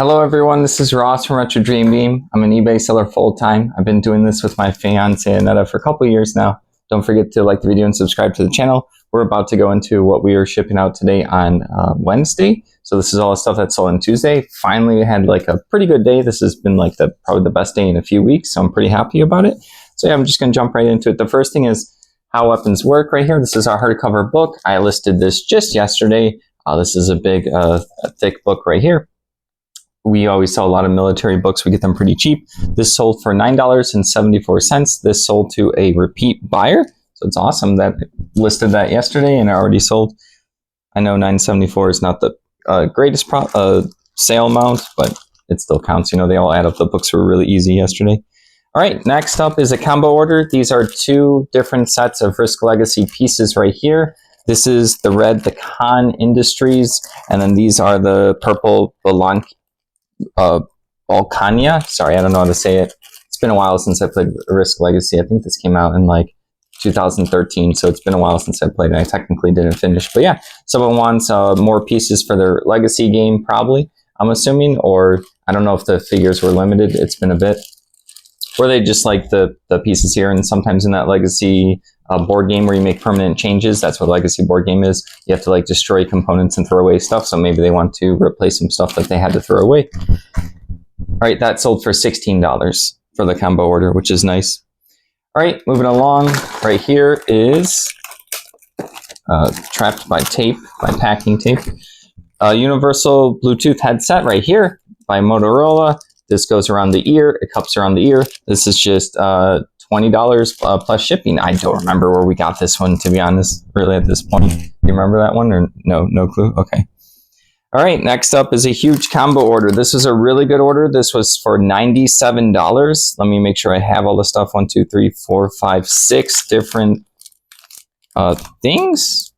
Hello everyone, this is Ross from Retro Dream Beam. I'm an eBay seller full-time. I've been doing this with my fiance Annetta for a couple years now. Don't forget to like the video and subscribe to the channel. We're about to go into what we are shipping out today on Wednesday. So this is all the stuff that's sold on Tuesday. Finally, we had like a pretty good day. This has been like probably the best day in a few weeks, so I'm pretty happy about it. So yeah, I'm just gonna jump right into it. The first thing is how weapons work right here. This is our hardcover book. I listed this just yesterday. This is a big, thick book right here. We always sell a lot of military books. We get them pretty cheap. This sold for $9.74. This sold to a repeat buyer. So it's awesome that listed that yesterday and it already sold. I know $9.74 is not the greatest sale amount, but it still counts. You know, they all add up. The books were really easy yesterday. All right, next up is a combo order. These are two different sets of Risk Legacy pieces right here. This is the red, the Khan Industries, and then these are the purple Balkania. Sorry, I don't know how to say it. It's been a while since I played Risk Legacy. I think this came out in like 2013, so it's been a while since I played it. I technically didn't finish, but yeah, someone wants more pieces for their Legacy game, probably, I'm assuming, or I don't know if the figures were limited. It's been a bit. Or they just like the pieces here, and sometimes in that Legacy board game where you make permanent changes, that's what Legacy board game is. You have to like destroy components and throw away stuff, so maybe they want to replace some stuff that they had to throw away. All right, that sold for $16 for the combo order, which is nice. All right, moving along, right here is Trapped by Tape, by Packing Tape. Universal Bluetooth headset right here by Motorola. This goes around the ear, it cups around the ear. This is just $20 plus shipping. I don't remember where we got this one, to be honest, really at this point. Do you remember that one or no clue? Okay. All right, next up is a huge combo order. This is a really good order. This was for $97. Let me make sure I have all the stuff. 1, 2, 3, 4, 5, 6 different things.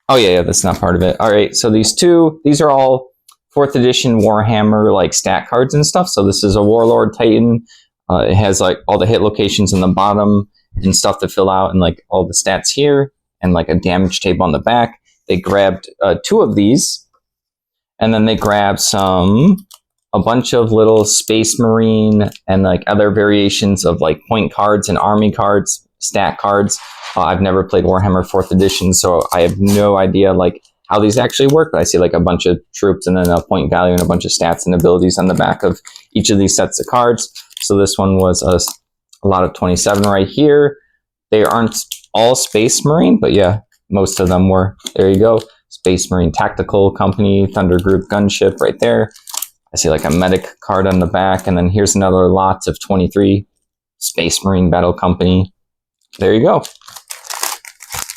Oh yeah, that's not part of it. All right, so these are all 4th edition Warhammer like stat cards and stuff. So this is a Warlord Titan. It has like all the hit locations in the bottom and stuff to fill out, and like all the stats here and like a damage table on the back. They grabbed 2 of these, and then they grabbed a bunch of little Space Marine and like other variations of like point cards and army cards, stat cards. I've never played Warhammer 4th edition, so I have no idea like how these actually work, but I see like a bunch of troops and then a point value and a bunch of stats and abilities on the back of each of these sets of cards. So this one was a lot of 27 right here. They aren't all Space Marine, but yeah, most of them were. There you go. Space Marine Tactical Company, Thunder Group Gunship right there. I see like a medic card on the back, and then here's another lot of 23 Space Marine Battle Company. There you go.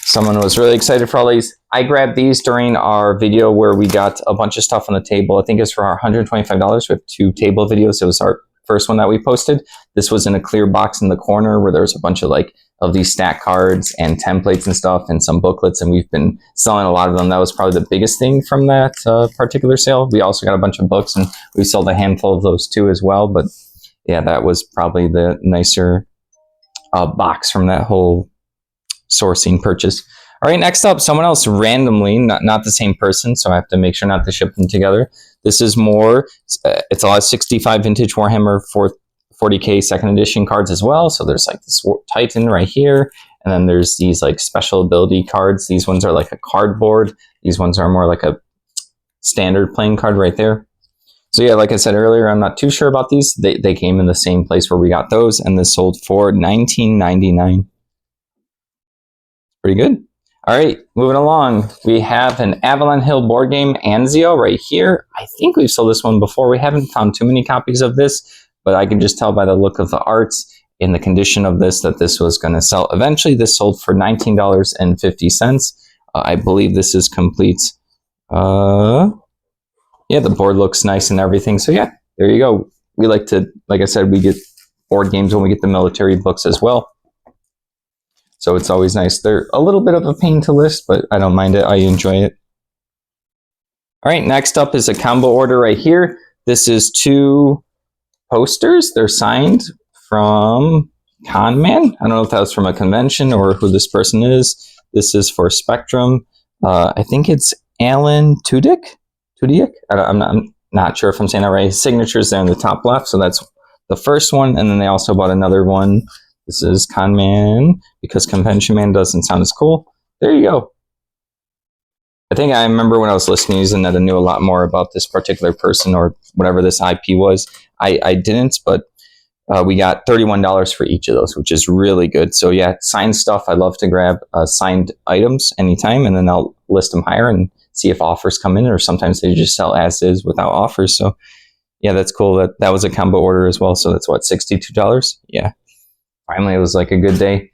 Someone was really excited for all these. I grabbed these during our video where we got a bunch of stuff on the table. I think it's for our $125. We have 2 table videos. It was our first one that we posted. This was in a clear box in the corner where there's a bunch of like of these stat cards and templates and stuff and some booklets, and we've been selling a lot of them. That was probably the biggest thing from that particular sale. We also got a bunch of books, and we sold a handful of those too as well. But yeah, that was probably the nicer box from that whole sourcing purchase. All right, next up, someone else randomly, not the same person, so I have to make sure not to ship them together. This is more, it's a lot of 65 vintage Warhammer 40K 2nd edition cards as well. So there's like this Titan right here, and then there's these like special ability cards. These ones are like a cardboard. These ones are more like a standard playing card right there. So yeah, like I said earlier, I'm not too sure about these. They came in the same place where we got those, and this sold for $19.99. Pretty good. All right, moving along. We have an Avalon Hill board game, Anzio, right here. I think we've sold this one before. We haven't found too many copies of this, but I can just tell by the look of the arts and the condition of this that this was going to sell eventually. This sold for $19.50. I believe this is complete. Yeah, the board looks nice and everything. So yeah, there you go. We like to, like I said, we get board games when we get the military books as well. So it's always nice. They're a little bit of a pain to list, but I don't mind it. I enjoy it. All right, next up is a combo order right here. This is 2 posters. They're signed from Conman. I don't know if that was from a convention or who this person is. This is for Spectrum. I think it's Alan Tudyk. I'm not sure if I'm saying that right. His signature's there in the top left, so that's the first one. And then they also bought another one. This is Con Man, because Convention Man doesn't sound as cool. There you go. I think I remember when I was listening to Zanetta, knew a lot more about this particular person or whatever this IP was. I didn't, but we got $31 for each of those, which is really good. So yeah, signed stuff. I love to grab signed items anytime, and then I'll list them higher and see if offers come in, or sometimes they just sell as is without offers. So yeah, that's cool. That was a combo order as well. So that's what, $62? Yeah. Finally, it was like a good day.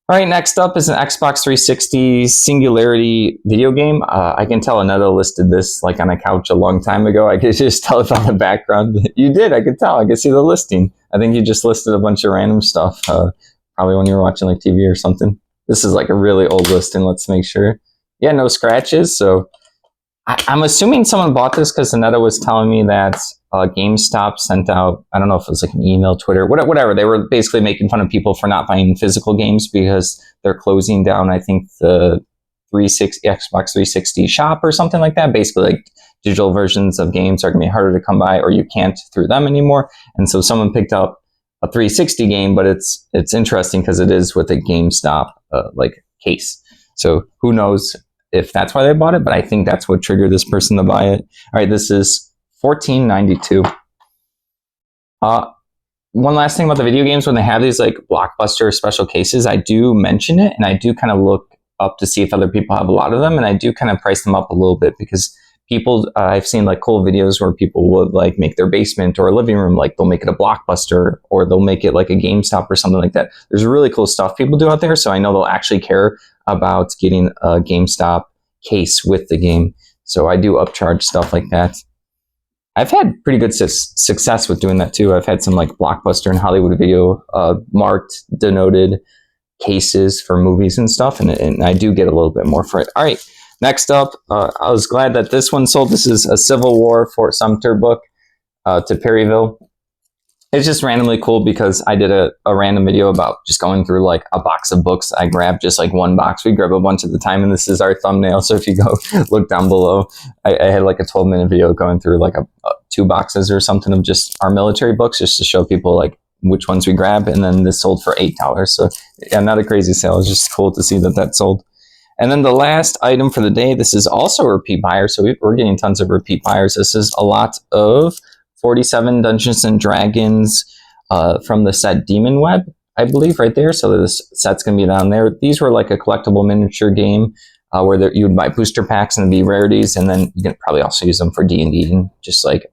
All right, next up is an Xbox 360 Singularity video game. I can tell Annetta listed this like on a couch a long time ago. I could just tell it on the background. You did, I could tell. I could see the listing. I think you just listed a bunch of random stuff, probably when you were watching like TV or something. This is like a really old listing. Let's make sure. Yeah, no scratches. So I'm assuming someone bought this because Annetta was telling me that GameStop sent out, I don't know if it was like an email, Twitter, whatever. They were basically making fun of people for not buying physical games because they're closing down, I think, the Xbox 360 shop or something like that. Basically, like digital versions of games are going to be harder to come by, or you can't through them anymore. And so someone picked up a 360 game, but it's interesting because it is with a GameStop like case. So who knows if that's why they bought it, but I think that's what triggered this person to buy it. All right, this is $14.92. One last thing about the video games, when they have these like Blockbuster special cases, I do mention it, and I do kind of look up to see if other people have a lot of them, and I do kind of price them up a little bit because people, I've seen like cool videos where people would like make their basement or a living room, like they'll make it a Blockbuster, or they'll make it like a GameStop or something like that. There's really cool stuff people do out there, so I know they'll actually care about getting a GameStop case with the game. So I do upcharge stuff like that. I've had pretty good success with doing that too. I've had some like Blockbuster and Hollywood Video marked, denoted cases for movies and stuff, and I do get a little bit more for it. All right, next up, I was glad that this one sold. This is a Civil War Fort Sumter book to Perryville. It's just randomly cool because I did a random video about just going through like a box of books. I grabbed just like one box. We grab a bunch at the time, and this is our thumbnail. So if you go look down below, I had like a 12-minute video going through like 2 boxes or something of just our military books, just to show people like which ones we grab. And then this sold for $8. So yeah, not a crazy sale. It's just cool to see that sold. And then the last item for the day, this is also a repeat buyer. So we're getting tons of repeat buyers. This is a lot of 47 Dungeons and Dragons from the set Demon Web, I believe, right there. So this set's going to be down there. These were like a collectible miniature game where you would buy booster packs and it'd be rarities, and then you can probably also use them for D&D and just like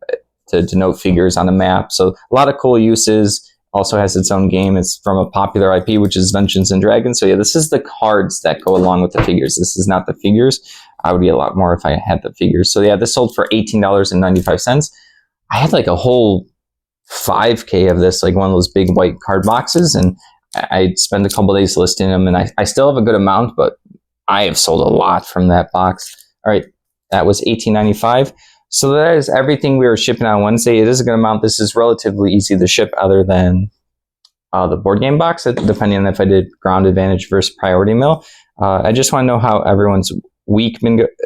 to denote figures on a map. So a lot of cool uses. Also has its own game. It's from a popular IP, which is Dungeons and Dragons. So yeah, this is the cards that go along with the figures. This is not the figures. I would get a lot more if I had the figures. So yeah, this sold for $18.95. I had like a whole 5K of this, like one of those big white card boxes, and I spent a couple days listing them, and I still have a good amount, but I have sold a lot from that box. All right, that was $18.95. So that is everything we were shipping on Wednesday. It is a good amount. This is relatively easy to ship other than the board game box, depending on if I did Ground Advantage versus Priority Mail. I just want to know how everyone's week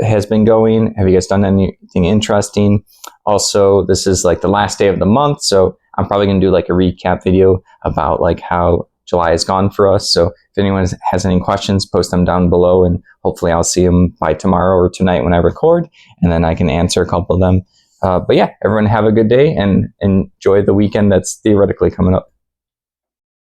has been going. Have you guys done anything interesting? Also, this is like the last day of the month, so I'm probably going to do like a recap video about like how July has gone for us. So if anyone has any questions, post them down below, and hopefully I'll see them by tomorrow or tonight when I record, and then I can answer a couple of them. But yeah, everyone have a good day and enjoy the weekend that's theoretically coming up.